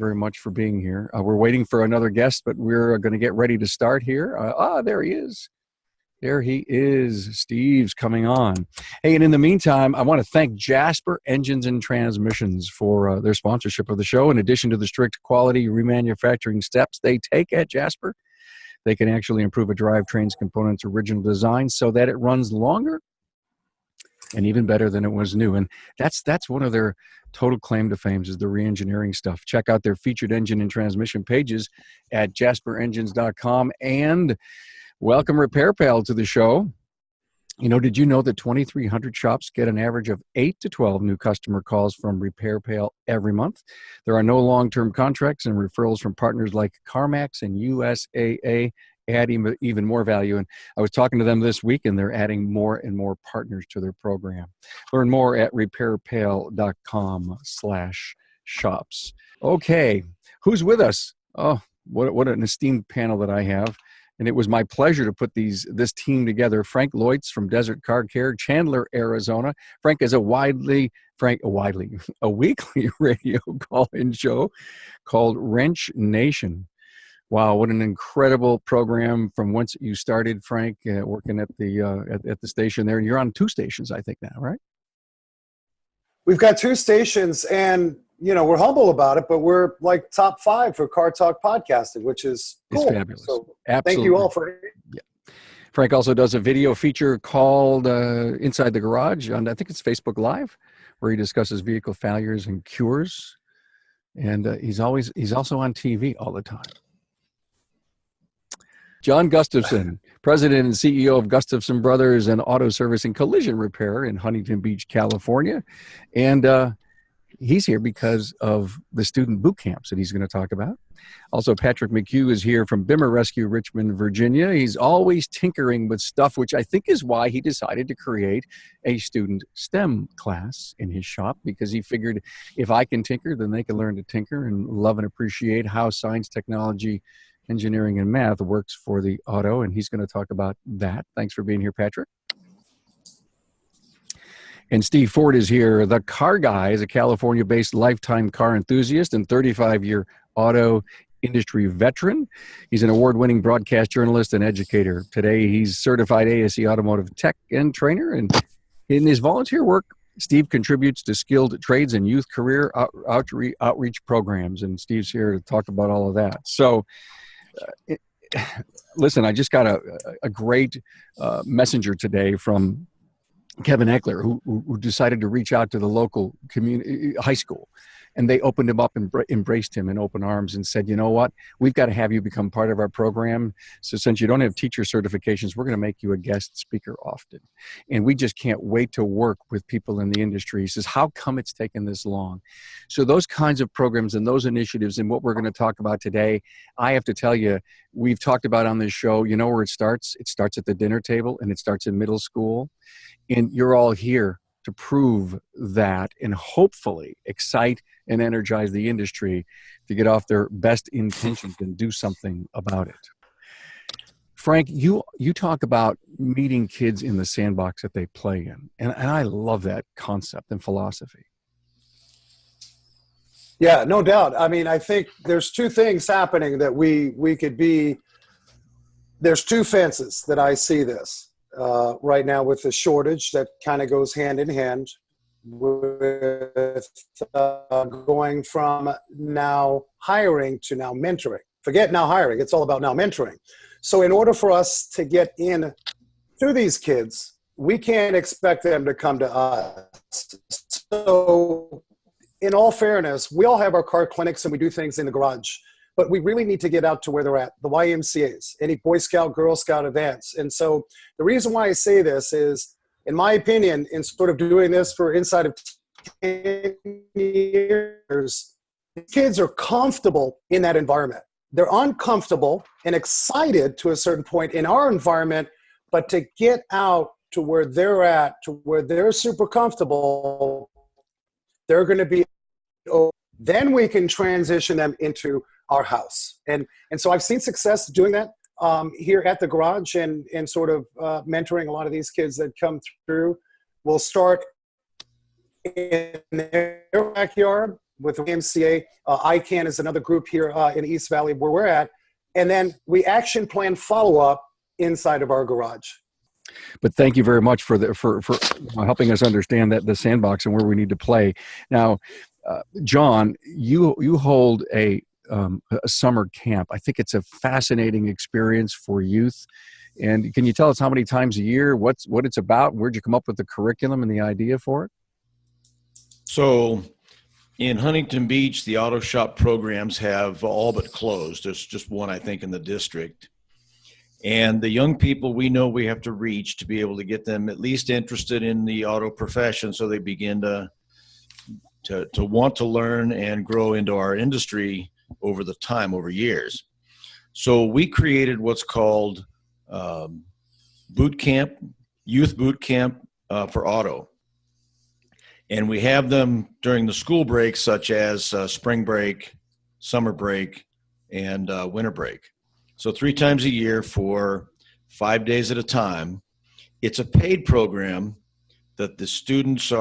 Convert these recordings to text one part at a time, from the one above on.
very much for being here. We're waiting for another guest, but we're going to get ready to start here. There he is. There he is. Steve's coming on. Hey, and in the meantime, I want to thank Jasper Engines and Transmissions for their sponsorship of the show. In addition to the strict quality remanufacturing steps they take at Jasper, they can actually improve a drivetrain's components' original design so that it runs longer and even better than it was new. And that's one of their total claim to fame is the re-engineering stuff. Check out their featured engine and transmission pages at jasperengines.com. And welcome Repair Pal to the show. You know, did you know that 2,300 shops get an average of 8 to 12 new customer calls from Repair Pal every month? There are no long-term contracts, and referrals from partners like CarMax and USAA add even more value. And I was talking to them this week, and they're adding more and more partners to their program. Learn more at repairpal.com/shops. Okay, who's with us? Oh, what an esteemed panel that I have. And it was my pleasure to put this team together. Frank Loitz from Desert Car Care, Chandler, Arizona. Frank is a weekly radio call-in show called Wrench Nation. Wow, what an incredible program from whence you started, Frank, working at the station there. And you're on 2 stations, I think, now, right? We've got 2 stations, and we're humble about it, but we're like top 5 for Car Talk podcasting, which is cool. It's fabulous. So absolutely. Thank you all for it. Yeah. Frank also does a video feature called Inside the Garage on, I think it's Facebook Live, where he discusses vehicle failures and cures. And he's also on TV all the time. John Gustafson, President and CEO of Gustafson Brothers and Auto Service and Collision Repair in Huntington Beach, California. And he's here because of the student boot camps that he's going to talk about. Also, Patrick McHugh is here from Bimmer Rescue, Richmond, Virginia. He's always tinkering with stuff, which I think is why he decided to create a student STEM class in his shop, because he figured if I can tinker, then they can learn to tinker and love and appreciate how science, technology, engineering, and math works for the auto, and he's going to talk about that. Thanks for being here, Patrick. And Steve Ford is here. The Car Guy is a California-based lifetime car enthusiast and 35-year auto industry veteran. He's an award-winning broadcast journalist and educator. Today, he's certified ASE automotive tech and trainer. And in his volunteer work, Steve contributes to skilled trades and youth career outreach programs. And Steve's here to talk about all of that. So, listen, I just got a great messenger today from Kevin Eckler, who decided to reach out to the local community high school. And they opened him up and embraced him in open arms and said, you know what, we've got to have you become part of our program. So since you don't have teacher certifications, we're going to make you a guest speaker often. And we just can't wait to work with people in the industry. He says, how come it's taken this long? So those kinds of programs and those initiatives and what we're going to talk about today, I have to tell you, we've talked about on this show, you know where it starts? It starts at the dinner table, and it starts in middle school. And you're all here to prove that and hopefully excite and energize the industry to get off their best intentions and do something about it. Frank, you talk about meeting kids in the sandbox that they play in, and I love that concept and philosophy. Yeah, no doubt. I mean, I think there's 2 things happening that we could be. There's 2 fences that I see this. Right now with the shortage that kind of goes hand in hand with going from now hiring to now mentoring. Forget now hiring, it's all about now mentoring. So in order for us to get in to these kids, we can't expect them to come to us. So in all fairness, we all have our car clinics and we do things in the garage. But we really need to get out to where they're at, the YMCAs, any Boy Scout, Girl Scout events. And so the reason why I say this is, in my opinion, in sort of doing this for inside of 10 years, kids are comfortable in that environment. They're uncomfortable and excited to a certain point in our environment, but to get out to where they're at, to where they're super comfortable, they're going to be, then we can transition them into our house. And so I've seen success doing that here at the garage and sort of mentoring a lot of these kids that come through. We'll start in their backyard with MCA. ICANN is another group here in East Valley where we're at. And then we action plan follow-up inside of our garage. But thank you very much for helping us understand that the sandbox and where we need to play. Now, John, you hold a summer camp. I think it's a fascinating experience for youth. And can you tell us how many times a year, what it's about? Where'd you come up with the curriculum and the idea for it? So in Huntington Beach, the auto shop programs have all but closed. There's just one, I think, in the district. And the young people we know we have to reach to be able to get them at least interested in the auto profession so they begin to want to learn and grow into our industry over the time, over years. So we created what's called boot camp, youth boot camp for auto. And we have them during the school breaks, such as spring break, summer break, and winter break. So 3 times a year for 5 days at a time. It's a paid program that the students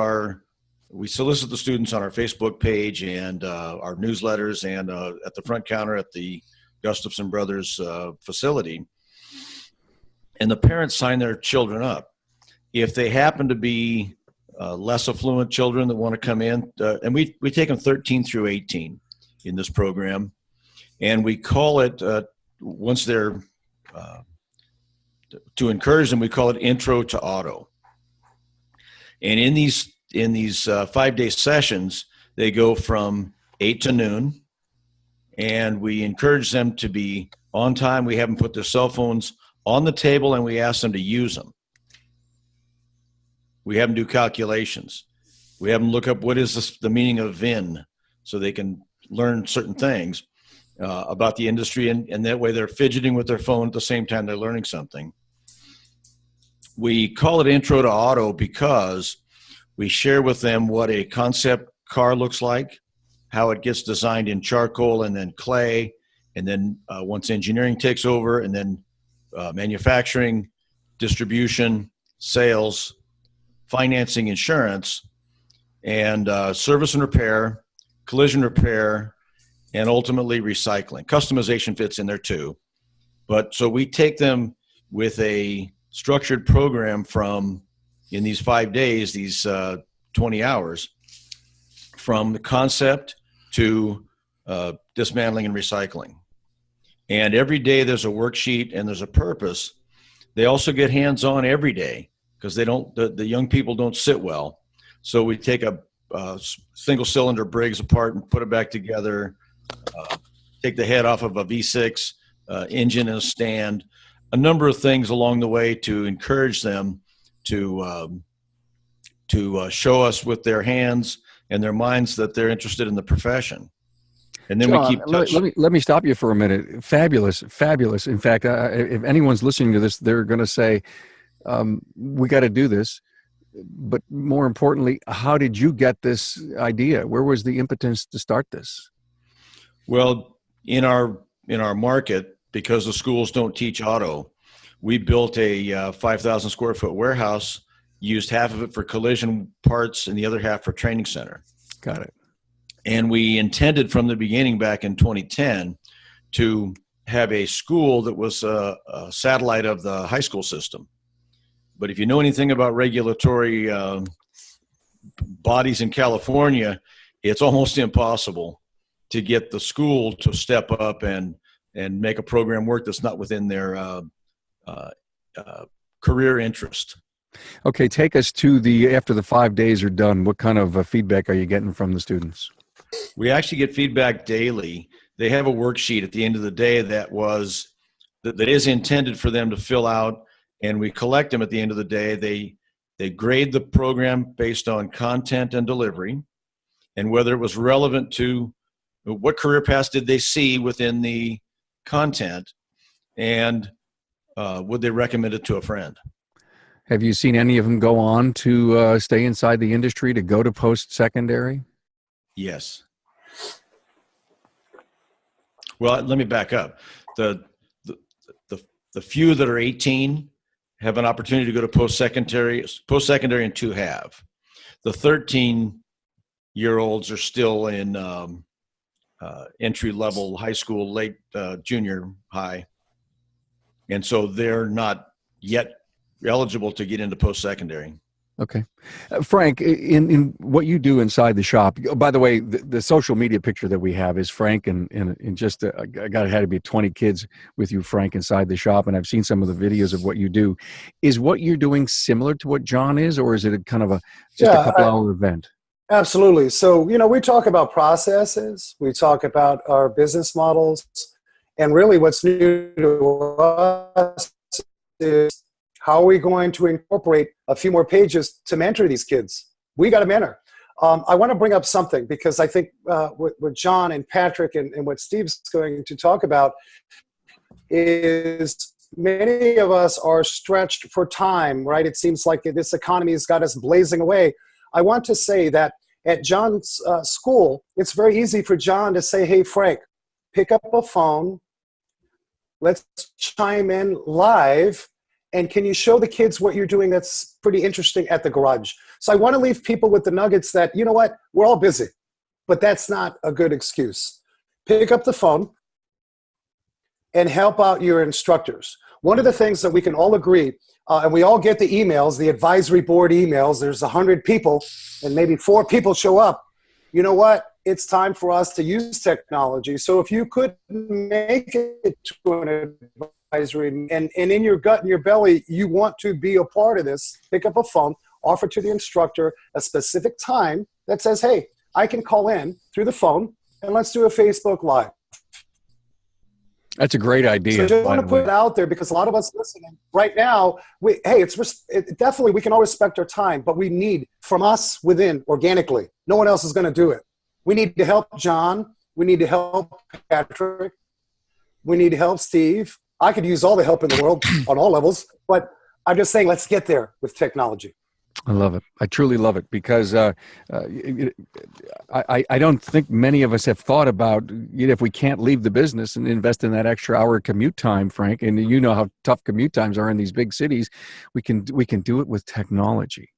we solicit the students on our Facebook page and our newsletters and at the front counter at the Gustafson Brothers facility. And the parents sign their children up. If they happen to be less affluent children that want to come in, and we take them 13 through 18 in this program, and we call it, once they're, to encourage them, we call it Intro to Auto. And in these 5-day sessions, they go from 8 to noon, and we encourage them to be on time. We have them put their cell phones on the table, and we ask them to use them. We have them do calculations. We have them look up what is the meaning of VIN so they can learn certain things about the industry, and that way they're fidgeting with their phone at the same time they're learning something. We call it Intro to Auto because we share with them what a concept car looks like, how it gets designed in charcoal and then clay, and then once engineering takes over, and then manufacturing, distribution, sales, financing, insurance, and service and repair, collision repair, and ultimately recycling. Customization fits in there too. But so we take them with a structured program from, in these 5 days, these 20 hours, from the concept to dismantling and recycling. And every day there's a worksheet and there's a purpose. They also get hands-on every day because the young people don't sit well. So we take a single cylinder Briggs apart and put it back together, take the head off of a V6 engine and a stand, a number of things along the way to encourage them to show us with their hands and their minds that they're interested in the profession. And then John, we keep touching. let me stop you for a minute. Fabulous. In fact, if anyone's listening to this, they're going to say, we got to do this. But more importantly, how did you get this idea? Where was the impetus to start this? Well, in our market, because the schools don't teach auto, we built a 5,000 square foot warehouse, used half of it for collision parts and the other half for training center. Got it. And we intended from the beginning back in 2010 to have a school that was a satellite of the high school system. But if you know anything about regulatory bodies in California, it's almost impossible to get the school to step up and make a program work that's not within their career interest. Okay, take us to after the 5 days are done, what kind of feedback are you getting from the students? We actually get feedback daily. They have a worksheet at the end of the day that is intended for them to fill out, and we collect them at the end of the day. They grade the program based on content and delivery, and whether it was relevant to what career paths did they see within the content, and would they recommend it to a friend. Have you seen any of them go on to stay inside the industry, to go to post-secondary? Yes. Well, let me back up. The few that are 18 have an opportunity to go to post-secondary, and 2 have. The 13 year olds are still in entry level high school, late junior high. And so they're not yet eligible to get into post-secondary. Okay. Frank, in what you do inside the shop, by the way, the social media picture that we have is Frank and just, I got it had to be 20 kids with you, Frank, inside the shop. And I've seen some of the videos of what you do. Is what you're doing similar to what John is, or is it a kind of just a couple hour event? Absolutely. So, you know, we talk about processes, we talk about our business models, and really what's new to us is how are we going to incorporate a few more pages to mentor these kids? We got to mentor. I want to bring up something because I think what John and Patrick and what Steve's going to talk about is many of us are stretched for time, right? It seems like this economy has got us blazing away. I want to say that at John's school, it's very easy for John to say, hey, Frank, pick up a phone. Let's chime in live. And can you show the kids what you're doing that's pretty interesting at the garage? So I want to leave people with the nuggets that, you know what, we're all busy, but that's not a good excuse. Pick up the phone and help out your instructors. One of the things that we can all agree, and we all get the emails, the advisory board emails, there's 100 people and maybe 4 people show up. You know what? It's time for us to use technology. So if you could make it to an advisory and in your gut and your belly, you want to be a part of this, pick up a phone, offer to the instructor a specific time that says, hey, I can call in through the phone and let's do a Facebook Live. That's a great idea. So I just want to put it out there because a lot of us listening right now, definitely we can all respect our time, but we need from us within organically. No one else is going to do it. We need to help John. We need to help Patrick. We need to help Steve. I could use all the help in the world on all levels, but I'm just saying let's get there with technology. I love it. I truly love it because I don't think many of us have thought about if we can't leave the business and invest in that extra hour commute time, Frank, and you know how tough commute times are in these big cities, we can do it with technology.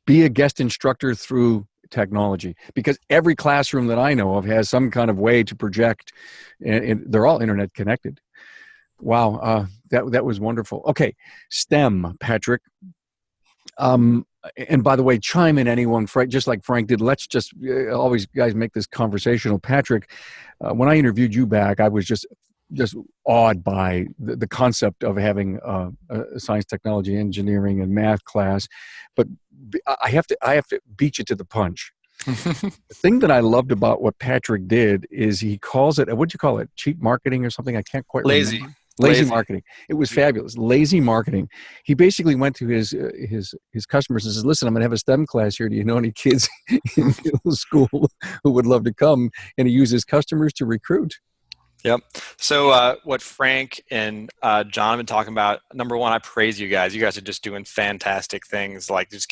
Be a guest instructor through technology because every classroom that I know of has some kind of way to project and they're all internet connected. Wow. That was wonderful. Okay. STEM, Patrick. And by the way, chime in anyone, Frank, just like Frank did. Let's just always, guys, make this conversational. Patrick, when I interviewed you back, I was just awed by the concept of having a science, technology, engineering, and math class. But I have to beat you to the punch. The thing that I loved about what Patrick did is he calls it, what'd you call it? Cheap marketing or something? I can't quite remember. Lazy marketing. It was fabulous. Lazy marketing. He basically went to his customers and says, listen, I'm going to have a STEM class here. Do you know any kids in middle school who would love to come? And he used his customers to recruit. Yep. So what Frank and John have been talking about, number one, I praise you guys. You guys are just doing fantastic things. Like just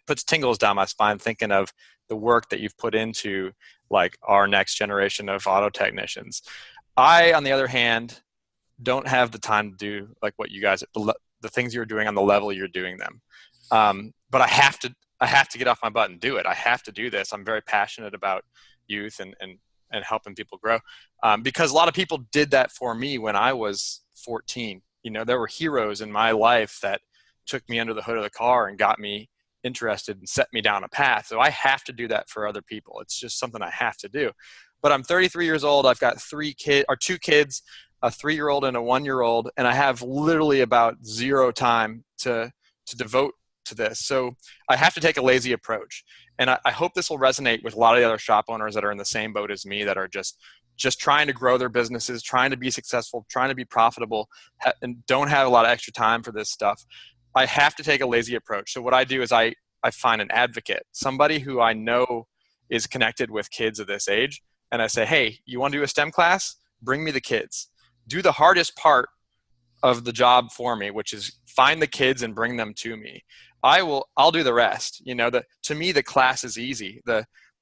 puts tingles down my spine thinking of the work that you've put into like our next generation of auto technicians. I, on the other hand, don't have the time to do like what you guys, the things you're doing on the level you're doing them. But I have to get off my butt and do it. I have to do this. I'm very passionate about youth and helping people grow. Because a lot of people did that for me when I was 14. You know, there were heroes in my life that took me under the hood of the car and got me interested and set me down a path. So I have to do that for other people. It's just something I have to do. But I'm 33 years old. I've got 2 kids, a 3-year-old and a 1-year-old, and I have literally about 0 time to devote to this. So I have to take a lazy approach. And I hope this will resonate with a lot of the other shop owners that are in the same boat as me, that are just trying to grow their businesses, trying to be successful, trying to be profitable, and don't have a lot of extra time for this stuff. I have to take a lazy approach. So what I do is I find an advocate, somebody who I know is connected with kids of this age. And I say, hey, you want to do a STEM class? Bring me the kids. Do the hardest part of the job for me, which is find the kids and bring them to me. I'll do the rest. You know, to me, the class is easy.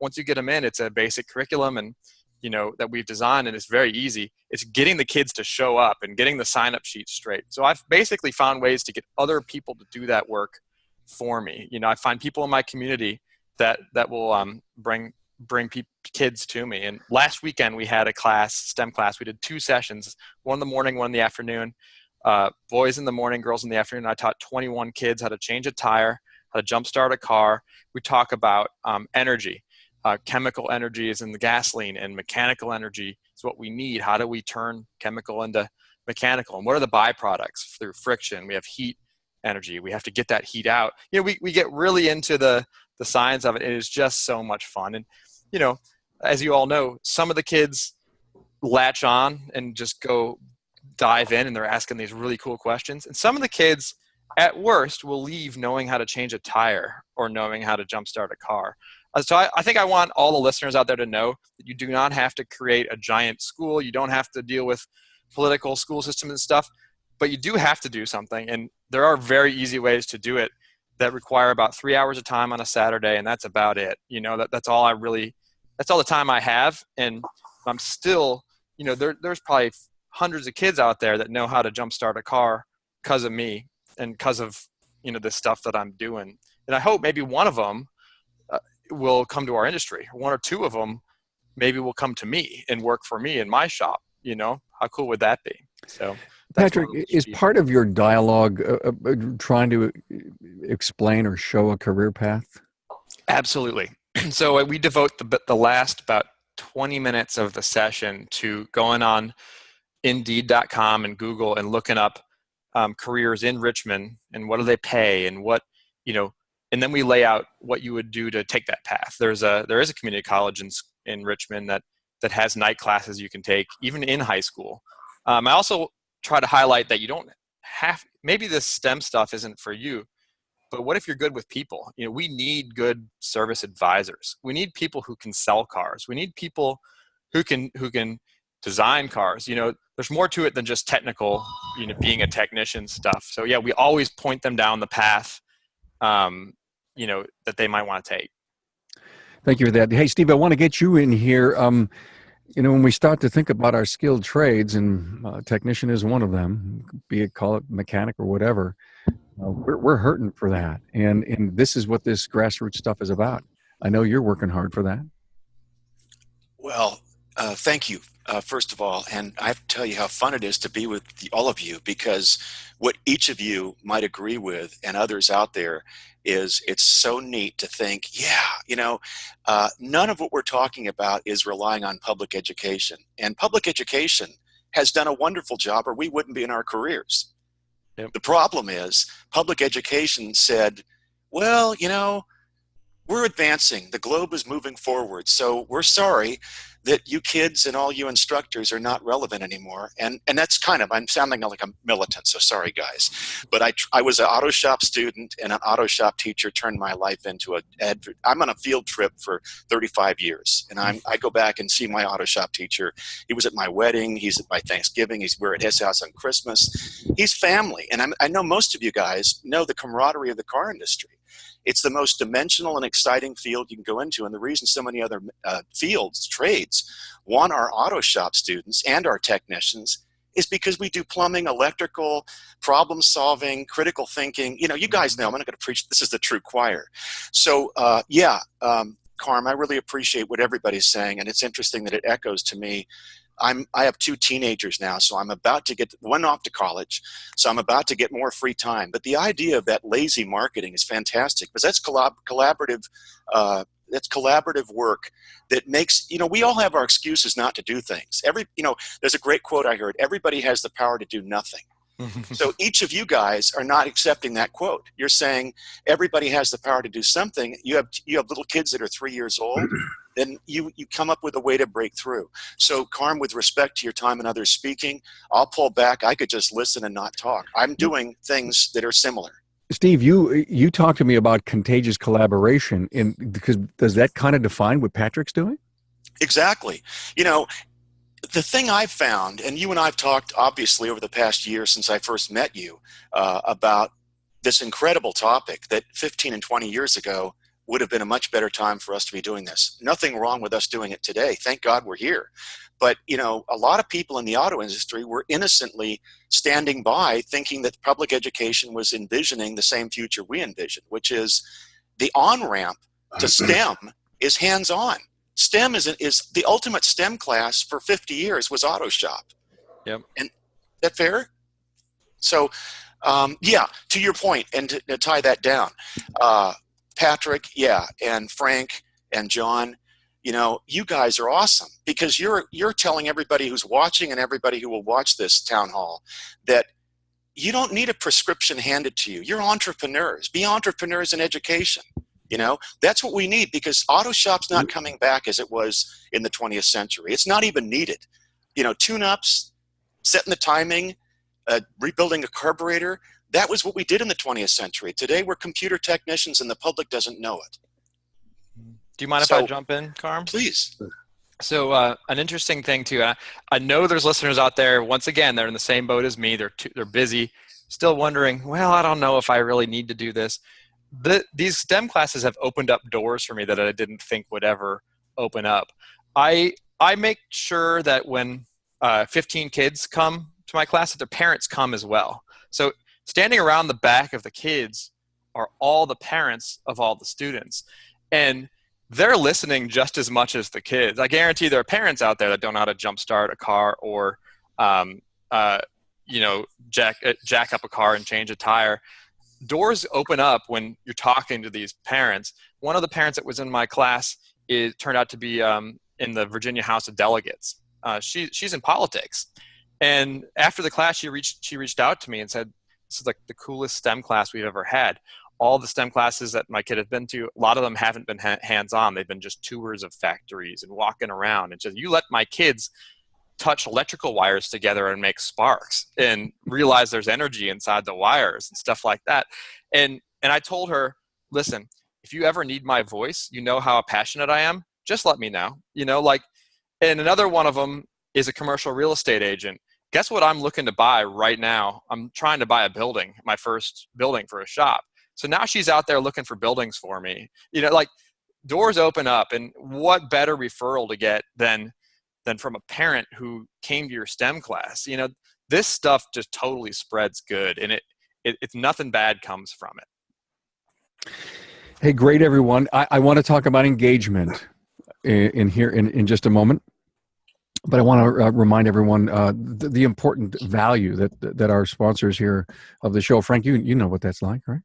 Once you get them in, it's a basic curriculum and, you know, that we've designed, and it's very easy. It's getting the kids to show up and getting the sign-up sheet straight. So I've basically found ways to get other people to do that work for me. You know, I find people in my community that will bring kids to me. And last weekend we had a class, STEM class. We did 2 sessions, one in the morning, one in the afternoon. Boys in the morning, girls in the afternoon. I taught 21 kids how to change a tire, how to jumpstart a car. We talk about energy. Chemical energy is in the gasoline, and mechanical energy is what we need. How do we turn chemical into mechanical? And what are the byproducts through friction? We have heat energy. We have to get that heat out. We get really into the science of it. It is just so much fun. And, as you all know, some of the kids latch on and just go dive in, and they're asking these really cool questions. And some of the kids, at worst, will leave knowing how to change a tire or knowing how to jumpstart a car. So I think I want all the listeners out there to know that you do not have to create a giant school. You don't have to deal with political school systems and stuff, but you do have to do something. And there are very easy ways to do it that require about 3 hours of time on a Saturday, and that's about it. That's all the time I have. And I'm still, there's probably hundreds of kids out there that know how to jumpstart a car because of me and because of, the stuff that I'm doing. And I hope maybe one of them will come to our industry. 1 or 2 of them maybe will come to me and work for me in my shop. How cool would that be? So Patrick, is part of your dialogue trying to explain or show a career path? Absolutely. So we devote the last about 20 minutes of the session to going on Indeed.com and Google and looking up careers in Richmond and what do they pay and what, and then we lay out what you would do to take that path. There is a community college in Richmond that has night classes you can take even in high school. I also try to highlight that you don't have, maybe this STEM stuff isn't for you, but what if you're good with people? We need good service advisors. We need people who can sell cars. We need people who can design cars. There's more to it than just technical, being a technician stuff. So yeah, we always point them down the path, that they might want to take. Thank you for that. Hey, Steve, I want to get you in here. When we start to think about our skilled trades, and technician is one of them, call it mechanic or whatever, we're hurting for that. And this is what this grassroots stuff is about. I know you're working hard for that. Well, thank you, first of all. And I have to tell you how fun it is to be with all of you, because what each of you might agree with and others out there is it's so neat to think, none of what we're talking about is relying on public education. And public education has done a wonderful job, or we wouldn't be in our careers. Yep. The problem is public education said, well, we're advancing. The globe is moving forward. So we're sorry that you kids and all you instructors are not relevant anymore. And that's I'm sounding like a militant, so sorry guys. But I was an auto shop student, and an auto shop teacher turned my life into I'm on a field trip for 35 years. And I go back and see my auto shop teacher. He was at my wedding. He's at my Thanksgiving. We're at his house on Christmas. He's family. And I know most of you guys know the camaraderie of the car industry. It's the most dimensional and exciting field you can go into. And the reason so many other trades, want our auto shop students and our technicians is because we do plumbing, electrical, problem solving, critical thinking. You guys know I'm not going to preach. This is the true choir. So Carm, I really appreciate what everybody's saying. And it's interesting that it echoes to me. I have 2 teenagers now, so I'm about to get one off to college, so I'm about to get more free time. But the idea of that lazy marketing is fantastic, because that's collaborative. That's collaborative work that makes, we all have our excuses not to do things. There's a great quote I heard: everybody has the power to do nothing. So each of you guys are not accepting that quote. You're saying everybody has the power to do something. You have little kids that are 3 years old. Then you come up with a way to break through. So, Carm, with respect to your time and others speaking, I'll pull back. I could just listen and not talk. I'm doing things that are similar. Steve, you talked to me about contagious collaboration, because does that kind of define what Patrick's doing? Exactly. The thing I've found, and you and I have talked obviously over the past year since I first met you about this incredible topic that 15 and 20 years ago would have been a much better time for us to be doing this. Nothing wrong with us doing it today. Thank God we're here. But, a lot of people in the auto industry were innocently standing by thinking that public education was envisioning the same future we envisioned, which is the on-ramp to STEM is hands-on. STEM is the ultimate STEM class for 50 years was auto shop. Yep. And that fair? So, yeah, to your point, and to tie that down, Patrick, yeah, and Frank and John, you know, you guys are awesome because you're telling everybody who's watching and everybody who will watch this town hall that you don't need a prescription handed to you. You're entrepreneurs. Be entrepreneurs in education. You know, that's what we need because auto shop's not coming back as it was in the 20th century. It's not even needed. You know, tune-ups, setting the timing, rebuilding a carburetor, that was what we did in the 20th century. Today we're computer technicians and the public doesn't know it. Do you mind if I jump in, Carm? Please. So an interesting thing too, I know there's listeners out there, once again, they're in the same boat as me. They're busy, still wondering, well, I don't know if I really need to do this. These STEM classes have opened up doors for me that I didn't think would ever open up. I make sure that when 15 kids come to my class, that their parents come as well. So standing around the back of the kids are all the parents of all the students. And they're listening just as much as the kids. I guarantee there are parents out there that don't know how to jumpstart a car or, you know, jack up a car and change a tire. Doors open up when you're talking to these parents. One of the parents that was in my class turned out to be in the Virginia House of Delegates. She's in politics. And after the class, she reached out to me and said, this is like the coolest STEM class we've ever had. All the STEM classes that my kid has been to, a lot of them haven't been hands-on. They've been just tours of factories and walking around. And just, you let my kids touch electrical wires together and make sparks and realize there's energy inside the wires and stuff like that. And I told her, listen, if you ever need my voice, you know how passionate I am, just let me know. You know, like, and another one of them is a commercial real estate agent. Guess what I'm looking to buy right now? I'm trying to buy a building, my first building for a shop. So now she's out there looking for buildings for me. You know, like doors open up, and what better referral to get than from a parent who came to your STEM class? You know, this stuff just totally spreads good, and it's nothing bad comes from it. Hey, great, everyone. I want to talk about engagement in just a moment. But I want to remind everyone the important value that our sponsors here of the show. Frank, you know what that's like, right?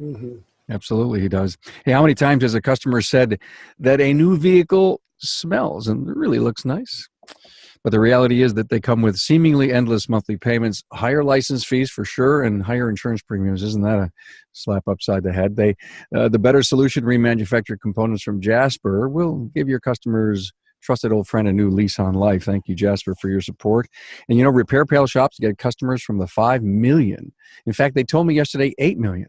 Mm-hmm. Absolutely, he does. Hey, how many times has a customer said that a new vehicle smells and really looks nice? But the reality is that they come with seemingly endless monthly payments, higher license fees for sure, and higher insurance premiums. Isn't that a slap upside the head? The Better Solution remanufactured components from Jasper will give your customers trusted old friend a new lease on life. Thank you, Jasper, for your support. And you know, Repair Pal shops get customers from the 5 million. In fact, they told me yesterday 8 million.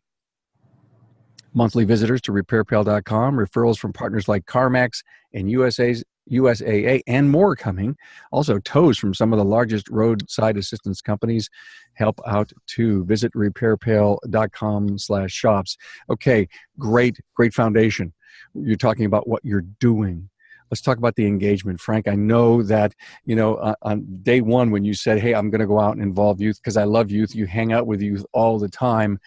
Monthly visitors to repairpal.com, referrals from partners like CarMax and USAA, and more coming. Also, tows from some of the largest roadside assistance companies help out too. Visit repairpal.com/shops. Okay, great foundation. You're talking about what you're doing. Let's talk about the engagement. Frank, I know that, you know, on day one when you said, hey, I'm going to go out and involve youth because I love youth, you hang out with youth all the time.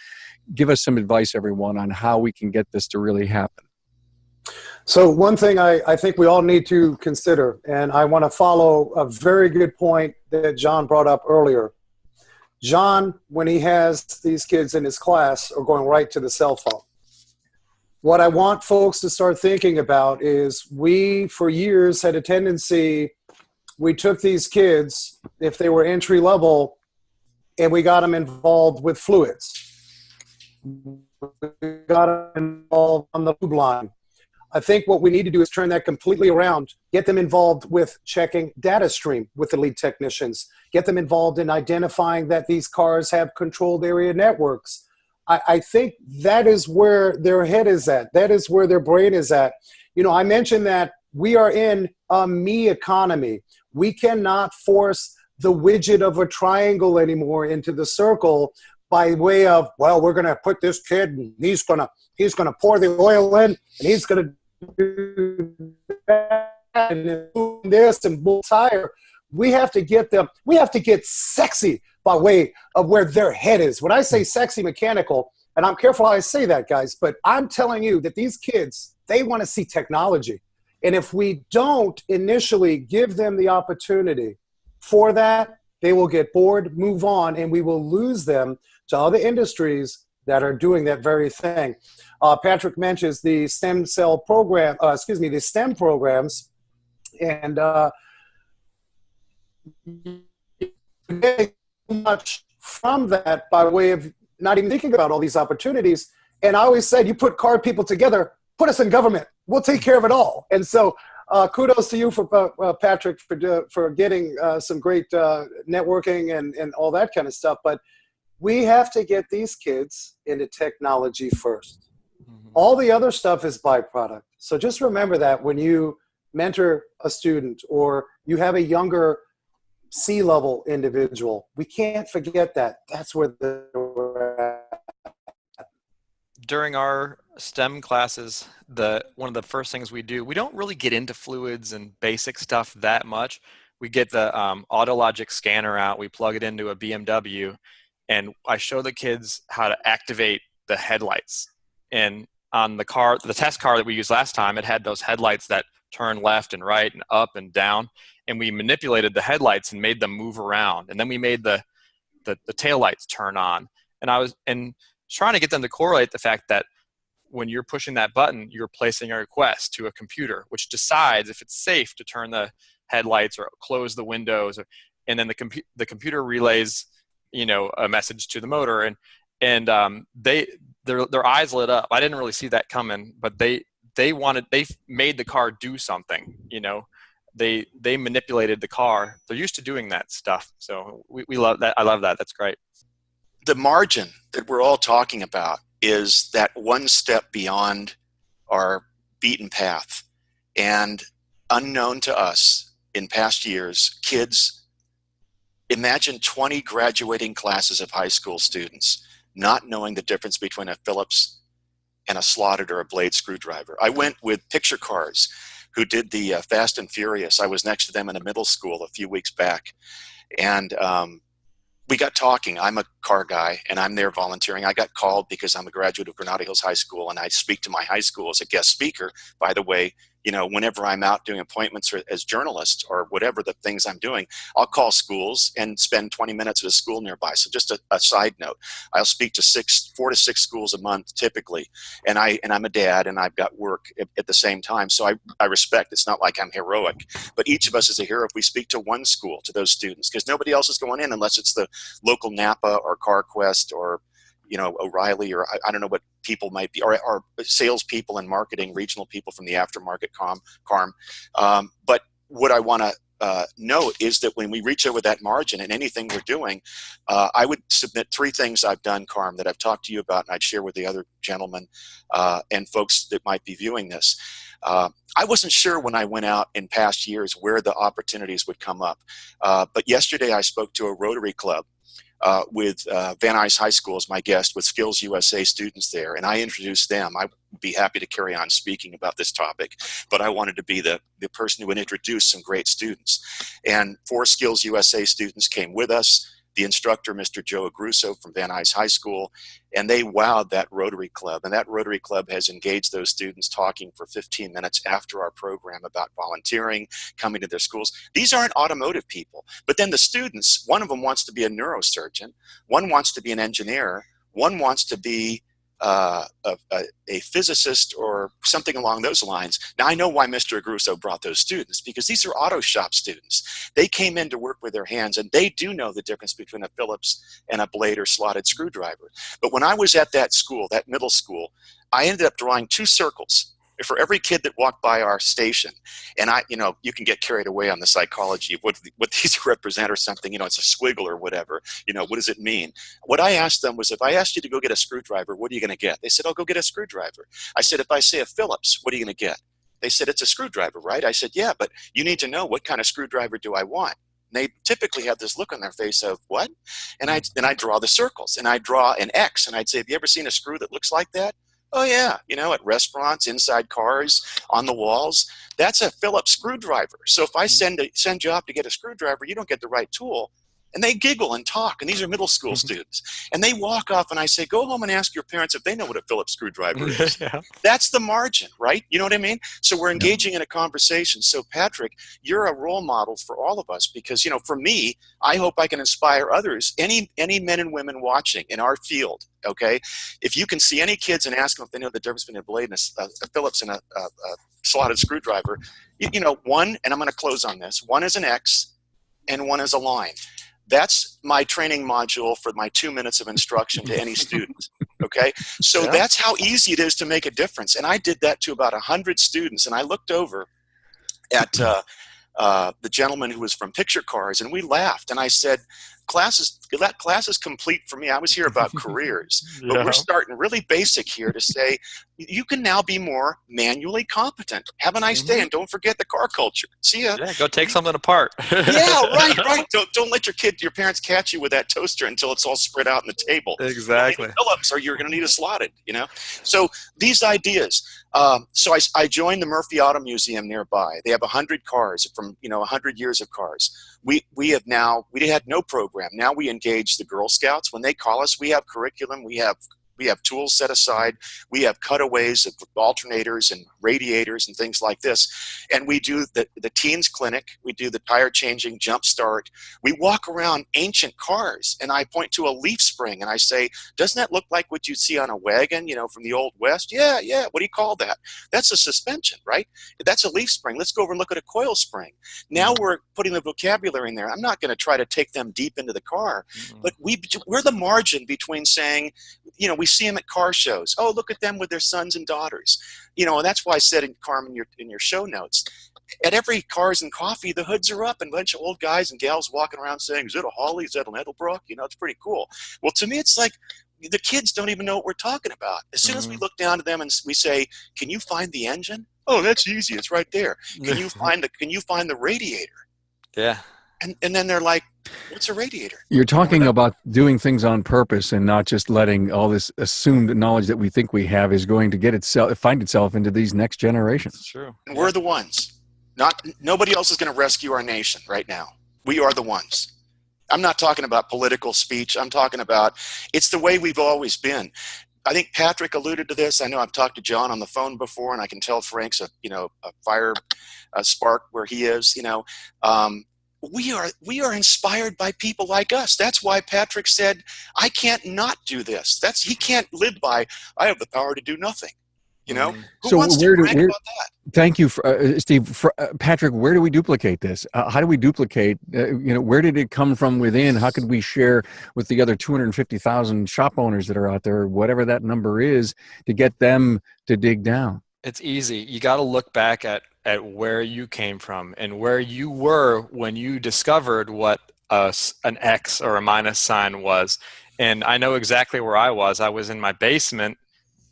Give us some advice, everyone, on how we can get this to really happen. So one thing I think we all need to consider, and I want to follow a very good point that John brought up earlier. John, when he has these kids in his class, are going right to the cell phone. What I want folks to start thinking about is we, for years, had a tendency, we took these kids, if they were entry level, and we got them involved with fluids. We got them involved on the food line. I think what we need to do is turn that completely around, get them involved with checking data stream with the lead technicians, get them involved in identifying that these cars have controlled area networks. I think that is where their head is at. That is where their brain is at. You know, I mentioned that we are in a me economy. We cannot force the widget of a triangle anymore into the circle by way of, well, we're going to put this kid and he's going to pour the oil in and he's going to do that and this and bull tire. We have to get sexy by way of where their head is. When I say sexy mechanical, And I'm careful how I say that, guys, but I'm telling you that these kids, they want to see technology. And if we don't initially give them the opportunity for that, they will get bored, move on, and we will lose them to other industries that are doing that very thing. Patrick mentions the stem cell program, the STEM programs, and getting much from that by way of not even thinking about all these opportunities. And I always said, you put card people together, put us in government, we'll take care of it all. And so kudos to you, for Patrick, for getting some great networking and all that kind of stuff. But we have to get these kids into technology first. Mm-hmm. All the other stuff is byproduct. So just remember that when you mentor a student or you have a younger C-level individual, we can't forget that. That's where we're at. During our STEM classes, one of the first things we do, we don't really get into fluids and basic stuff that much. We get the Autologic scanner out, we plug it into a BMW, and I show the kids how to activate the headlights. And on the test car that we used last time, it had those headlights that turn left and right and up and down. And we manipulated the headlights and made them move around. And then we made the taillights turn on. And I was trying to get them to correlate the fact that when you're pushing that button, you're placing a request to a computer, which decides if it's safe to turn the headlights or close the windows. And then the computer relays, a message to the motor. And their eyes lit up. I didn't really see that coming, but they made the car do something. They manipulated the car. They're used to doing that stuff. So we love that. I love that. That's great. The margin that we're all talking about is that one step beyond our beaten path. And unknown to us in past years, kids, imagine 20 graduating classes of high school students not knowing the difference between a Phillips and a slotted or a blade screwdriver. I went with Picture Cars, who did the Fast and Furious. I was next to them in a middle school a few weeks back. And we got talking. I'm a car guy, and I'm there volunteering. I got called because I'm a graduate of Granada Hills High School, and I speak to my high school as a guest speaker. By the way, whenever I'm out doing appointments as journalist or whatever the things I'm doing, I'll call schools and spend 20 minutes at a school nearby. So just a side note, I'll speak to 4 to 6 schools a month typically. And I'm a dad, and I've got work at the same time. So I respect, it's not like I'm heroic, but each of us is a hero if we speak to one school, to those students, because nobody else is going in unless it's the local Napa or CarQuest or O'Reilly, or I don't know what people might be, or salespeople and marketing, regional people from the aftermarket CARM. But what I want to note is that when we reach over that margin in anything we're doing, I would submit 3 things I've done, CARM, that I've talked to you about, and I'd share with the other gentlemen and folks that might be viewing this. I wasn't sure when I went out in past years where the opportunities would come up. But yesterday I spoke to a Rotary Club with Van Nuys High School as my guest, with Skills USA students there, and I introduced them. I would be happy to carry on speaking about this topic, but I wanted to be the person who would introduce some great students. And 4 Skills USA students came with us, the instructor, Mr. Joe Agruso from Van Nuys High School, and they wowed that Rotary Club. And that Rotary Club has engaged those students talking for 15 minutes after our program about volunteering, coming to their schools. These aren't automotive people. But then the students, one of them wants to be a neurosurgeon, one wants to be an engineer, one wants to be a physicist or something along those lines. Now, I know why Mr. Agruso brought those students, because these are auto shop students. They came in to work with their hands, and they do know the difference between a Phillips and a blade or slotted screwdriver. But when I was at that school, that middle school, I ended up drawing 2 circles for every kid that walked by our station. And you can get carried away on the psychology of what these represent or something, it's a squiggle or whatever, what does it mean? What I asked them was, if I asked you to go get a screwdriver, what are you going to get? They said, "I'll go get a screwdriver." I said, "If I say a Phillips, what are you going to get?" They said, "It's a screwdriver, right?" I said, "Yeah, but you need to know what kind of screwdriver do I want." And they typically have this look on their face of, "What?" And I draw the circles, and I draw an X, and I'd say, "Have you ever seen a screw that looks like that?" "Oh yeah, at restaurants, inside cars, on the walls." That's a Phillips screwdriver. So if I send you off to get a screwdriver, you don't get the right tool. And they giggle and talk, and these are middle school students. And they walk off, and I say, go home and ask your parents if they know what a Phillips screwdriver is. Yeah. That's the margin, right? You know what I mean? So we're engaging in a conversation. So Patrick, you're a role model for all of us because, you know, for me, I hope I can inspire others, any men and women watching in our field, okay? If you can see any kids and ask them if they know the difference between a blade and a Phillips and a slotted screwdriver, you know, one, and I'm going to close on this, one is an X and one is a line. That's my training module for my 2 minutes of instruction to any student. Okay. So that's how easy it is to make a difference. And I did that to about 100 students. And I looked over at the gentleman who was from Picture Cars, and we laughed. And I said, class is complete for me. I was here about careers, but we're starting really basic here to say you can now be more manually competent. Have a nice day, and don't forget the car culture. See ya. Yeah, go take something apart. Yeah, right. Don't let your parents catch you with that toaster until it's all spread out on the table. Exactly. Phillips, or you're going to need a slotted. You know. So these ideas. So I joined the Murphy Auto Museum nearby. They have 100 cars from 100 years of cars. We had no program. Now we engage the Girl Scouts. When they call us, we have curriculum. We have tools set aside. We have cutaways of alternators and radiators and things like this. And we do the teens clinic. We do the tire changing jump start. We walk around ancient cars, and I point to a leaf spring, and I say, doesn't that look like what you'd see on a wagon, from the Old West? Yeah. What do you call that? That's a suspension, right? That's a leaf spring. Let's go over and look at a coil spring. Now we're putting the vocabulary in there. I'm not going to try to take them deep into the car, but we're the margin between saying, we see them at car shows. Oh, look at them with their sons and daughters. And that's why I said in Carmen, in your show notes, at every Cars and Coffee, the hoods are up and a bunch of old guys and gals walking around saying, is it a Holly? Is that an Edelbrock? It's pretty cool. Well, to me, it's like the kids don't even know what we're talking about. As soon as we look down to them and we say, can you find the engine? Oh, that's easy. It's right there. Can you find the radiator? Yeah. And then they're like, what's a radiator? You're talking about doing things on purpose and not just letting all this assumed knowledge that we think we have is going to find itself into these next generations. That's true. And we're the ones. Nobody else is going to rescue our nation right now. We are the ones. I'm not talking about political speech. I'm talking about it's the way we've always been. I think Patrick alluded to this. I know I've talked to John on the phone before, and I can tell Frank's a fire spark where he is. We are inspired by people like us. That's why Patrick said, I can't not do this. He can't live by, I have the power to do nothing. Who wants to brag about that? Thank you, Steve. Patrick, where do we duplicate this? How do we duplicate, where did it come from within? How could we share with the other 250,000 shop owners that are out there, whatever that number is, to get them to dig down? It's easy. You got to look back at where you came from and where you were when you discovered what an X or a minus sign was. And I know exactly where I was. I was in my basement,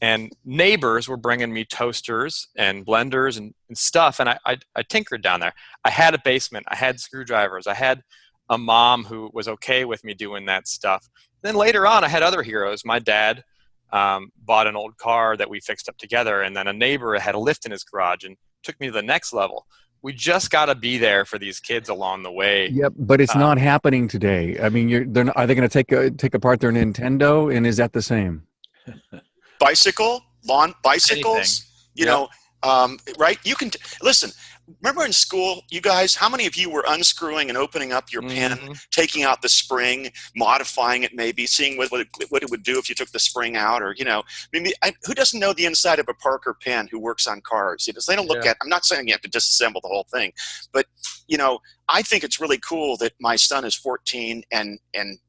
and neighbors were bringing me toasters and blenders and stuff, and I tinkered down there. I had a basement. I had screwdrivers. I had a mom who was okay with me doing that stuff. Then later on, I had other heroes. My dad bought an old car that we fixed up together, and then a neighbor had a lift in his garage and took me to the next level. We just got to be there for these kids along the way. Yep, but it's not happening today. I mean, are they going to take apart their Nintendo, and is that the same? Bicycles, right? You can listen. Remember in school, you guys, how many of you were unscrewing and opening up your pen, taking out the spring, modifying it maybe, seeing what it would do if you took the spring out, or, who doesn't know the inside of a Parker pen who works on cars? They don't look at, I'm not saying you have to disassemble the whole thing, but, I think it's really cool that my son is 14 and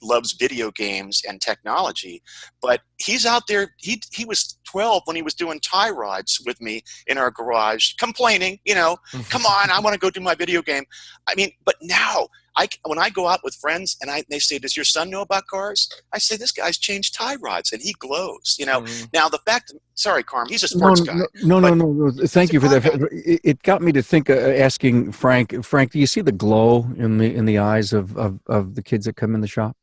loves video games and technology, but he's out there. He was 12 when he was doing tie rods with me in our garage, complaining, come on, I want to go do my video game. I mean, but now when I go out with friends and they say, does your son know about cars? I say, this guy's changed tie rods, and he glows, Now the fact, sorry, Carm, he's a sports guy. No. Thank you for that. It got me to think, asking Frank, do you see the glow in the eyes of the kids that come in the shop?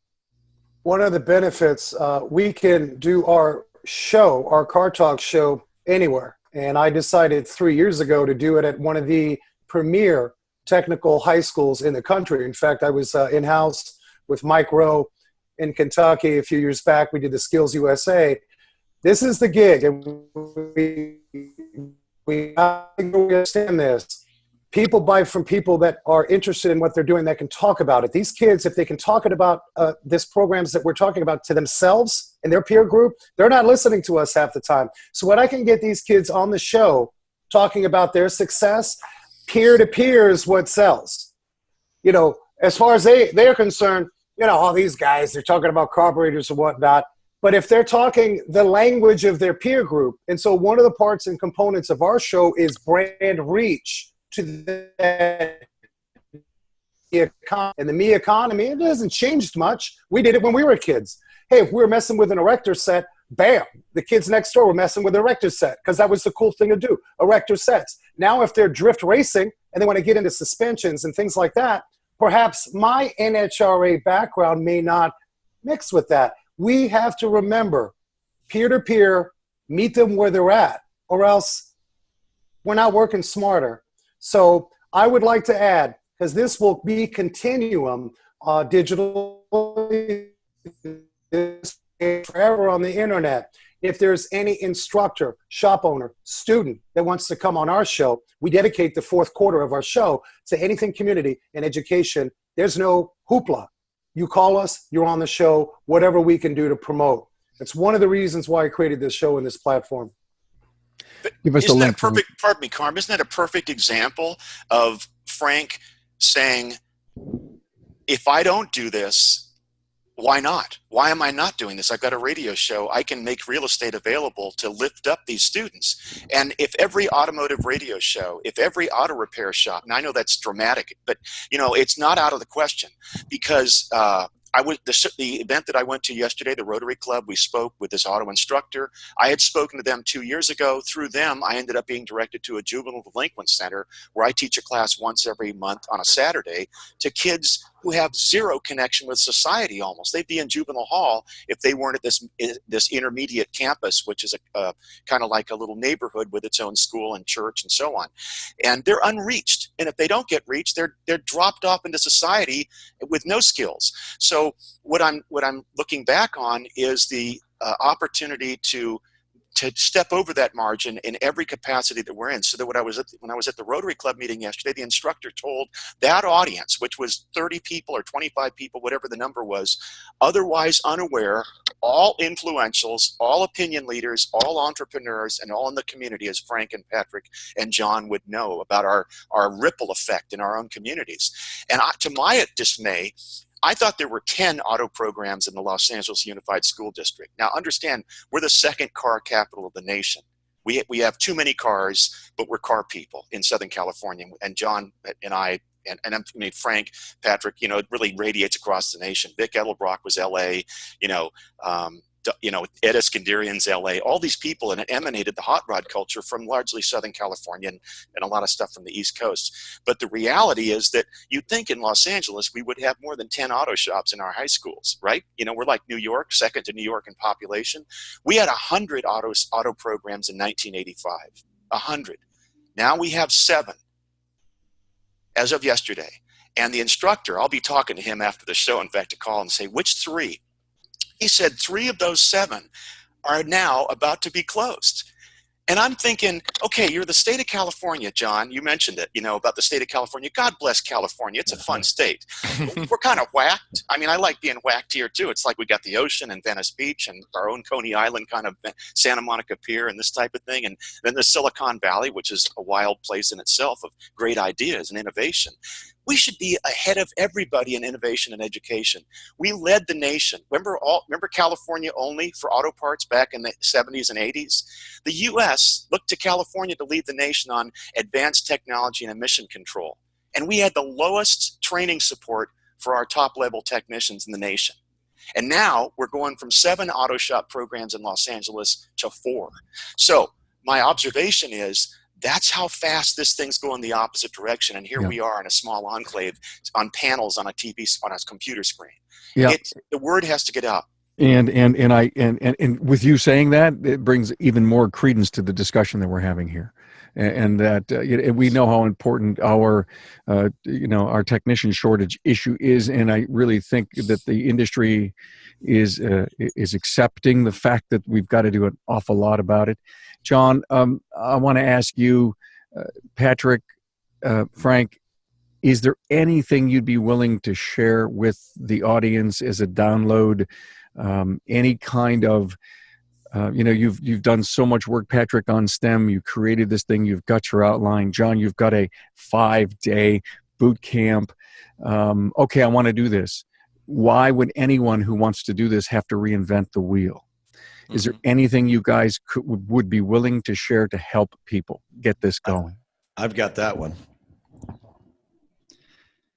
One of the benefits, we can do our Car Talk show anywhere. And I decided 3 years ago to do it at one of the premier technical high schools in the country. In fact, I was in-house with Mike Rowe in Kentucky a few years back. We did the Skills USA. This is the gig, and we understand this. People buy from people that are interested in what they're doing, that can talk about it. These kids, if they can talk about this programs that we're talking about to themselves and their peer group, they're not listening to us half the time. So when I can get these kids on the show talking about their success, peer-to-peer is what sells. You know, as far as they're concerned, you know, all these guys, they're talking about carburetors and whatnot. But if they're talking the language of their peer group, and so one of the parts and components of our show is brand reach to the economy. And the me economy, it hasn't changed much. We did it when we were kids. Hey, if we were messing with an erector set, bam, the kids next door were messing with an erector set because that was the cool thing to do, erector sets. Now if they're drift racing and they want to get into suspensions and things like that, perhaps my NHRA background may not mix with that. We have to remember, peer-to-peer, meet them where they're at, or else we're not working smarter. So I would like to add, because this will be continuum digital forever on the internet. If there's any instructor, shop owner, student that wants to come on our show, we dedicate the fourth quarter of our show to anything community and education. There's no hoopla. You call us, you're on the show, whatever we can do to promote. It's one of the reasons why I created this show and this platform. Give us isn't the that link. a perfect, pardon me, Carm, isn't that a perfect example of Frank saying, if I don't do this, why not? Why am I not doing this? I've got a radio show. I can make real estate available to lift up these students. And if every automotive radio show, if every auto repair shop, and I know that's dramatic, but you know, it's not out of the question, because the event that I went to yesterday, the Rotary Club, we spoke with this auto instructor. I had spoken to them 2 years ago. Through them, I ended up being directed to a juvenile delinquent center where I teach a class once every month on a Saturday to kids who have zero connection with society almost. They'd be in juvenile hall if they weren't at this intermediate campus, which is a kind of like a little neighborhood with its own school and church and so on. And they're unreached. And if they don't get reached, they're dropped off into society with no skills. So what I'm looking back on is the opportunity to step over that margin in every capacity that we're in. So that when I was at the Rotary Club meeting yesterday, the instructor told that audience, which was 30 people or 25 people, whatever the number was, otherwise unaware, all influentials, all opinion leaders, all entrepreneurs, and all in the community, as Frank and Patrick and John would know about our ripple effect in our own communities. And to my dismay, I thought there were 10 auto programs in the Los Angeles Unified School District. Now, understand, we're the second car capital of the nation. We have too many cars, but we're car people in Southern California. And John and I, and I mean, Frank, Patrick, you know, it really radiates across the nation. Vic Edelbrock was L.A., Ed Iskandarian's LA, all these people, and it emanated the hot rod culture from largely Southern California and a lot of stuff from the East Coast. But the reality is that you'd think in Los Angeles we would have more than 10 auto shops in our high schools, right? You know, we're like New York, second to New York in population. We had 100 auto programs in 1985, 100. Now we have 7 as of yesterday. And the instructor, I'll be talking to him after the show, in fact, to call and say, which 3? He said 3 of those 7 are now about to be closed. And I'm thinking, okay, you're the state of California, John. You mentioned it, you know, about the state of California. God bless California. It's a fun state. We're kind of whacked. I mean, I like being whacked here, too. It's like we got the ocean and Venice Beach and our own Coney Island, kind of Santa Monica Pier and this type of thing. And then the Silicon Valley, which is a wild place in itself of great ideas and innovation. We should be ahead of everybody in innovation and education. We led the nation. Remember California only for auto parts back in the 70s and 80s? The U.S. looked to California to lead the nation on advanced technology and emission control. And we had the lowest training support for our top-level technicians in the nation. And now we're going from 7 auto shop programs in Los Angeles to 4. So my observation is, that's how fast this thing's going the opposite direction. And here we are in a small enclave on panels on a TV, on a computer screen. The word has to get out. And with you saying that, it brings even more credence to the discussion that we're having here, and that we know how important our our technician shortage issue is, and I really think that the industry is accepting the fact that we've got to do an awful lot about it. John, I want to ask you, Patrick, Frank, is there anything you'd be willing to share with the audience as a download? Any kind of, you've done so much work, Patrick, on STEM. You created this thing. You've got your outline. John, you've got a 5-day boot camp. Okay, I want to do this. Why would anyone who wants to do this have to reinvent the wheel? Is there anything you guys would be willing to share to help people get this going? I've got that one.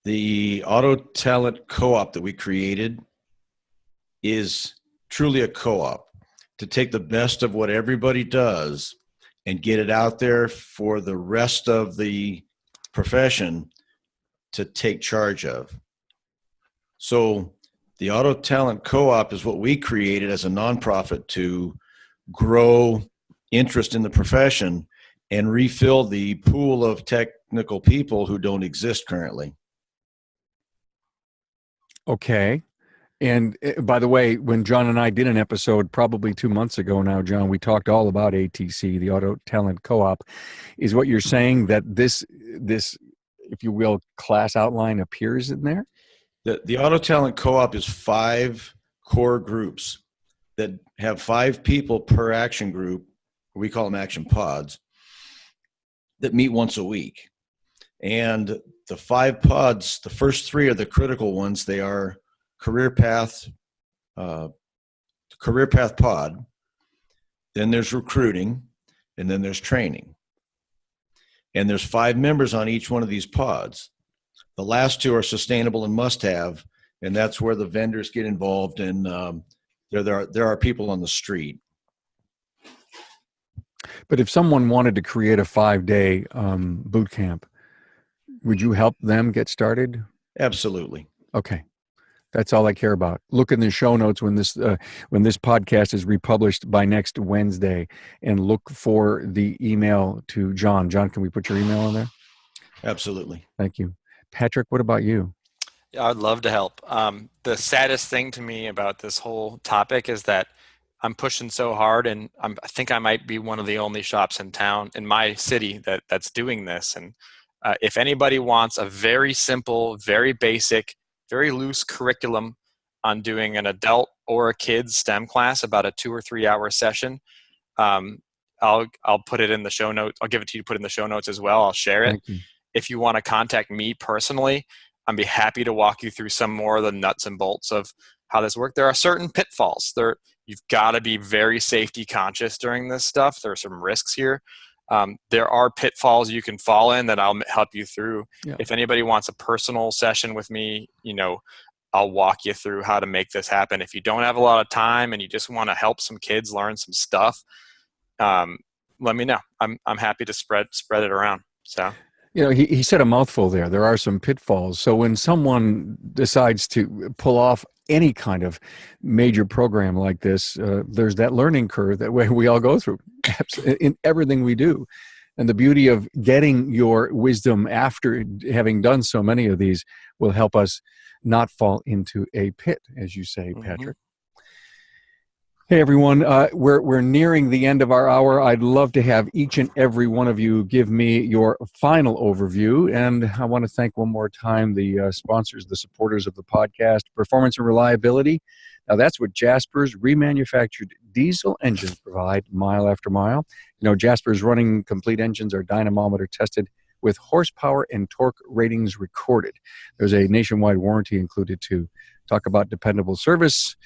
The Auto Talent Co-op that we created is truly a co-op to take the best of what everybody does and get it out there for the rest of the profession to take charge of. So the Auto Talent Co-op is what we created as a nonprofit to grow interest in the profession and refill the pool of technical people who don't exist currently. Okay. And by the way, when John and I did an episode probably 2 months ago now, John, we talked all about ATC, the Auto Talent Co-op. Is what you're saying that this, if you will, class outline appears in there? The Auto Talent Co-op is 5 core groups that have 5 people per action group. We call them action pods that meet once a week. And the 5 pods, the first 3 are the critical ones. They are career path pod, then there's recruiting, and then there's training. And there's 5 members on each one of these pods. The last 2 are sustainable and must have, and that's where the vendors get involved, and there are people on the street. But if someone wanted to create a 5-day boot camp, would you help them get started? Absolutely. Okay. That's all I care about. Look in the show notes when this podcast is republished by next Wednesday, and look for the email to John. John, can we put your email on there? Absolutely. Thank you. Patrick, what about you? Yeah, I'd love to help. The saddest thing to me about this whole topic is that I'm pushing so hard, and I think I might be one of the only shops in town, in my city, that's doing this. And if anybody wants a very simple, very basic, very loose curriculum on doing an adult or a kid's STEM class, about a 2 or 3 hour session, I'll put it in the show notes. I'll give it to you to put in the show notes as well. I'll share it. Thank you. If you want to contact me personally, I'd be happy to walk you through some more of the nuts and bolts of how this works. There are certain pitfalls. You've got to be very safety conscious during this stuff. There are some risks here. There are pitfalls you can fall in that I'll help you through. Yeah. If anybody wants a personal session with me, I'll walk you through how to make this happen. If you don't have a lot of time and you just want to help some kids learn some stuff, let me know. I'm happy to spread it around. So. He said a mouthful there. There are some pitfalls. So when someone decides to pull off any kind of major program like this, there's that learning curve that we all go through in everything we do. And the beauty of getting your wisdom after having done so many of these will help us not fall into a pit, as you say, Patrick. Hey, everyone. We're nearing the end of our hour. I'd love to have each and every one of you give me your final overview. And I want to thank one more time the sponsors, the supporters of the podcast, Performance and Reliability. Now, that's what Jasper's remanufactured diesel engines provide mile after mile. Jasper's running complete engines are dynamometer tested with horsepower and torque ratings recorded. There's a nationwide warranty included too. Talk about dependable service.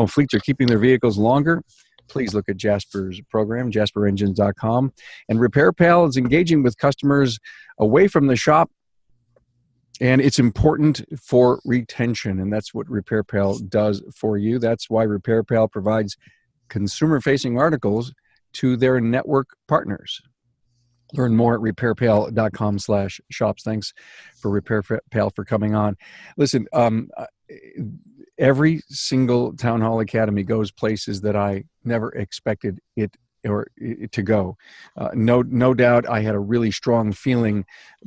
Fleets are keeping their vehicles longer. Please look at Jasper's program, jasperengines.com. And Repair Pal is engaging with customers away from the shop. And it's important for retention. And that's what Repair Pal does for you. That's why Repair Pal provides consumer-facing articles to their network partners. Learn more at repairpal.com/shops. Thanks for Repair Pal for coming on. Listen, every single Town Hall Academy goes places that I never expected it to go. No doubt I had a really strong feeling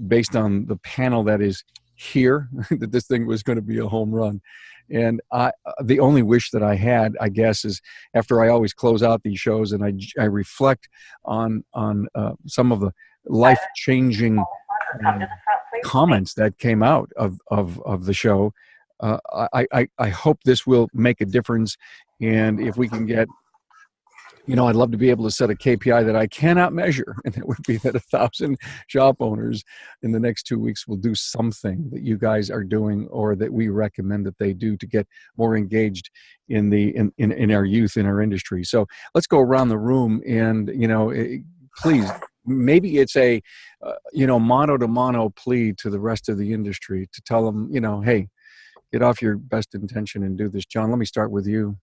based on the panel that is here that this thing was going to be a home run. And the only wish that I had, I guess, is after I always close out these shows and I reflect on some of the life-changing comments that came out of the show. I hope this will make a difference. And if we can get, I'd love to be able to set a KPI that I cannot measure, and that would be that 1,000 shop owners in the next 2 weeks will do something that you guys are doing, or that we recommend that they do to get more engaged in our youth, in our industry. So let's go around the room, and please, maybe it's a mano to mano plea to the rest of the industry to tell them, hey, get off your best intention and do this. John, let me start with you.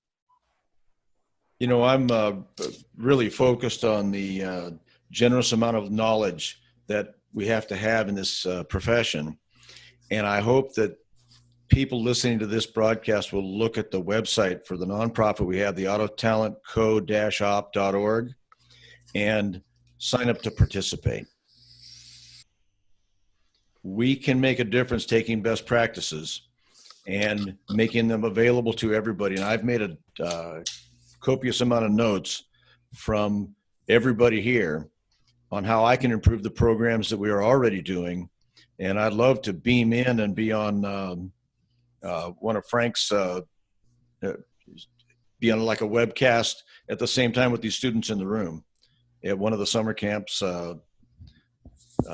I'm really focused on the generous amount of knowledge that we have to have in this profession. And I hope that people listening to this broadcast will look at the website for the nonprofit we have, the autotalentco-op.org, and sign up to participate. We can make a difference taking best practices and making them available to everybody. And I've made a copious amount of notes from everybody here on how I can improve the programs that we are already doing. And I'd love to beam in and be on one of Frank's, be on like a webcast at the same time with these students in the room at one of the summer camps,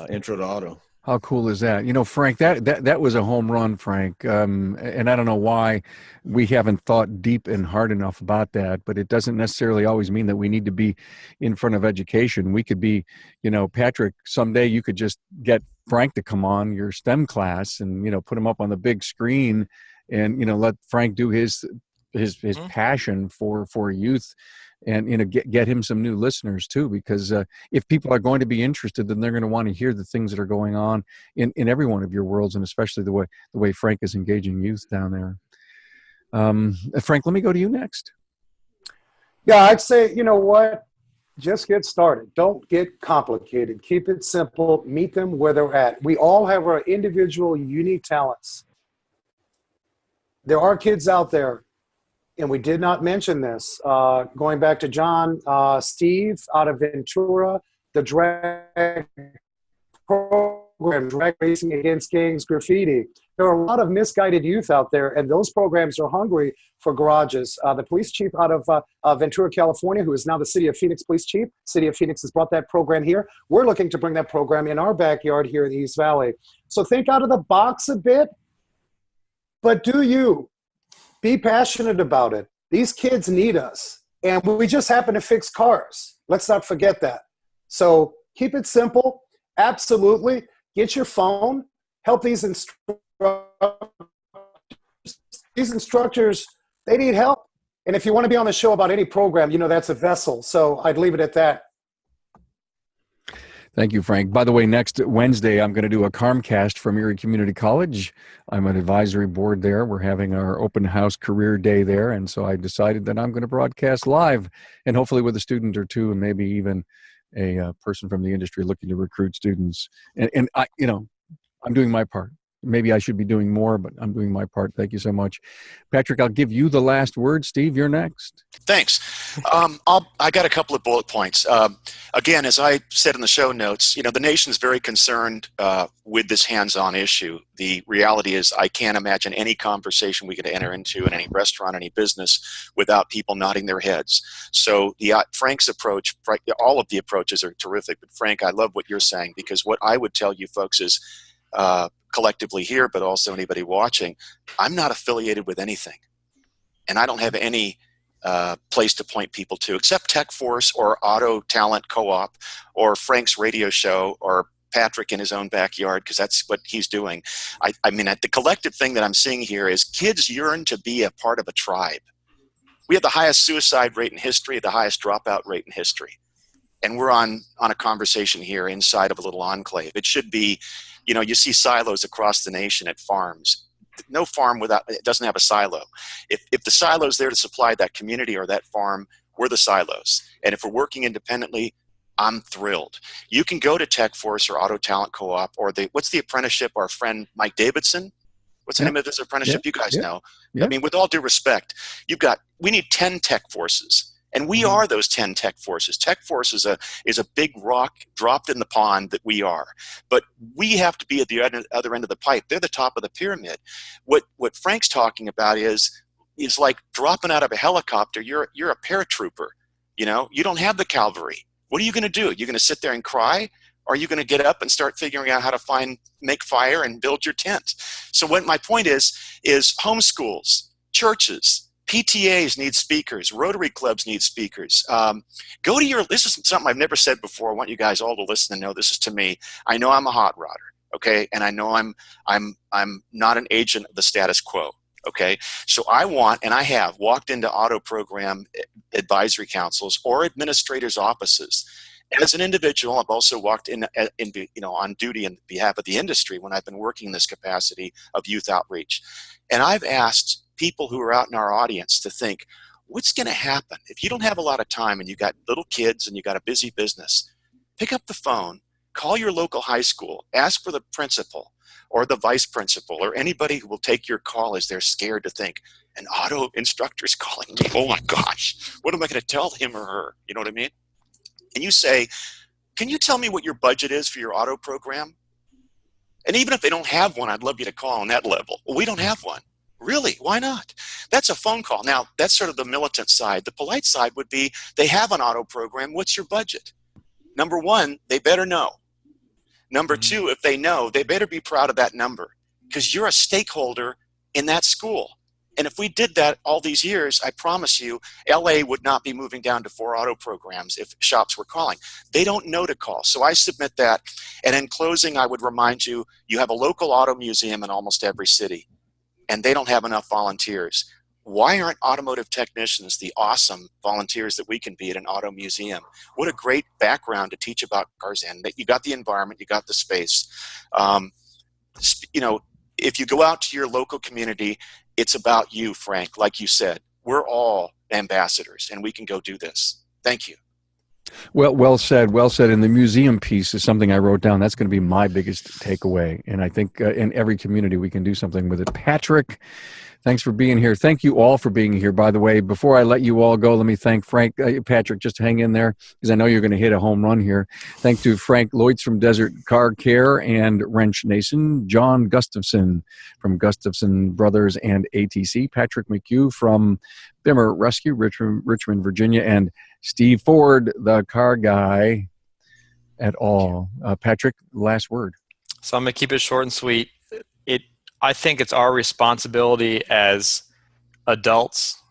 Intro to Auto. How cool is that? Frank, that was a home run, Frank. And I don't know why we haven't thought deep and hard enough about that, but it doesn't necessarily always mean that we need to be in front of education. We could be, Patrick, someday you could just get Frank to come on your STEM class and, put him up on the big screen and, let Frank do his passion for youth. And get him some new listeners too, because if people are going to be interested, then they're going to want to hear the things that are going on in every one of your worlds, and especially the way Frank is engaging youth down there. Frank, let me go to you next. Yeah, I'd say, what? Just get started. Don't get complicated. Keep it simple. Meet them where they're at. We all have our individual unique talents. There are kids out there, and we did not mention this, going back to John, Steve out of Ventura, the drag program, Drag Racing Against Gangs Graffiti. There are a lot of misguided youth out there, and those programs are hungry for garages. The police chief out of Ventura, California, who is now the City of Phoenix police chief, City of Phoenix has brought that program here. We're looking to bring that program in our backyard here in the East Valley. So think out of the box a bit, but do you. Be passionate about it. These kids need us. And we just happen to fix cars. Let's not forget that. So keep it simple. Absolutely. Get your phone. Help these instructors. They need help. And if you want to be on the show about any program, that's a vessel. So I'd leave it at that. Thank you, Frank. By the way, next Wednesday, I'm going to do a Carmcast from Erie Community College. I'm an advisory board there. We're having our open house career day there. And so I decided that I'm going to broadcast live, and hopefully with a student or two, and maybe even a person from the industry looking to recruit students. And I, I'm doing my part. Maybe I should be doing more, but I'm doing my part. Thank you so much. Patrick, I'll give you the last word. Steve, you're next. Thanks. I got a couple of bullet points. Again, as I said in the show notes, the nation's very concerned with this hands-on issue. The reality is I can't imagine any conversation we could enter into in any restaurant, any business, without people nodding their heads. So Frank's approach, all of the approaches are terrific, but Frank, I love what you're saying, because what I would tell you folks is, collectively here, but also anybody watching, I'm not affiliated with anything. And I don't have any place to point people to except Tech Force or Auto Talent Co-op or Frank's radio show or Patrick in his own backyard, because that's what he's doing. I mean, the collective thing that I'm seeing here is kids yearn to be a part of a tribe. We have the highest suicide rate in history, the highest dropout rate in history. And we're on a conversation here inside of a little enclave. It should be, you see silos across the nation at farms. no farm without it doesn't have a silo. If the silo is there to supply that community or that farm, we're the silos. And if we're working independently, I'm thrilled. You can go to TechForce or Auto Talent Co-op or what's the apprenticeship our friend Mike Davidson? What's the name of this apprenticeship? You guys know. I mean, with all due respect, we need 10 tech forces. And we are those 10 tech forces. Tech force is a big rock dropped in the pond that we are. But we have to be at the other end of the pipe. They're the top of the pyramid. What Frank's talking about is like dropping out of a helicopter. You're a paratrooper. You know, you don't have the cavalry. What are you going to do? You're going to sit there and cry? Or are you going to get up and start figuring out how to make fire and build your tent? So what my point is homeschools, churches, PTAs need speakers. Rotary clubs need speakers. This is something I've never said before. I want you guys all to listen and know this is to me. I know I'm a hot rodder, okay? And I know I'm not an agent of the status quo, okay? So I want, and I have walked into auto program advisory councils or administrators' offices. As an individual, I've also walked in on duty on behalf of the industry when I've been working in this capacity of youth outreach. And I've asked people who are out in our audience to think, what's going to happen if you don't have a lot of time and you got little kids and you got a busy business? Pick up the phone, call your local high school, ask for the principal or the vice principal or anybody who will take your call as they're scared to think, an auto instructor is calling me. Oh my gosh, what am I going to tell him or her? You know what I mean? And you say, can you tell me what your budget is for your auto program? And even if they don't have one, I'd love you to call on that level. Well, we don't have one. Really? Why not? That's a phone call. Now, that's sort of the militant side. The polite side would be they have an auto program. What's your budget? Number one, they better know. Number two, if they know, they better be proud of that number because you're a stakeholder in that school. And if we did that all these years, I promise you, LA would not be moving down to 4 auto programs if shops were calling. They don't know to call. So I submit that. And in closing, I would remind you, you have a local auto museum in almost every city, and they don't have enough volunteers. Why aren't automotive technicians the awesome volunteers that we can be at an auto museum? What a great background to teach about cars in. That you got the environment, you got the space. If you go out to your local community, it's about you, Frank. Like you said, we're all ambassadors, and we can go do this. Thank you. Well said. Well said. And the museum piece is something I wrote down. That's going to be my biggest takeaway. And I think in every community we can do something with it. Patrick, thanks for being here. Thank you all for being here. By the way, before I let you all go, let me thank Frank. Patrick, just hang in there because I know you're going to hit a home run here. Thanks to Frank Lloyds from Desert Car Care and Wrench Nason, John Gustafson from Gustafson Brothers and ATC, Patrick McHugh from Bimmer Rescue, Richmond, Virginia, and Steve Ford, the car guy at all. Patrick, last word. So I'm going to keep it short and sweet. I think it's our responsibility as adults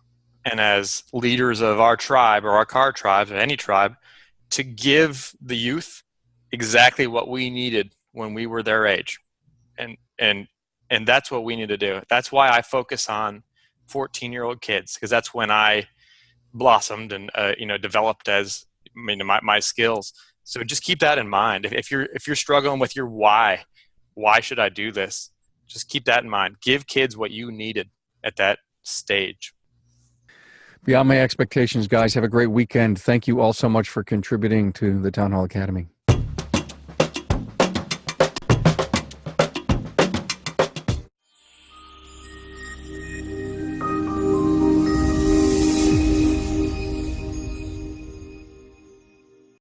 and as leaders of our tribe or our car tribe or any tribe to give the youth exactly what we needed when we were their age. And that's what we need to do. That's why I focus on 14-year-old kids, because that's when I blossomed and developed as my skills. So just keep that in mind. If you're struggling with your why should I do this? Just keep that in mind. Give kids what you needed at that stage. Beyond my expectations, guys. Have a great weekend. Thank you all so much for contributing to the Town Hall Academy.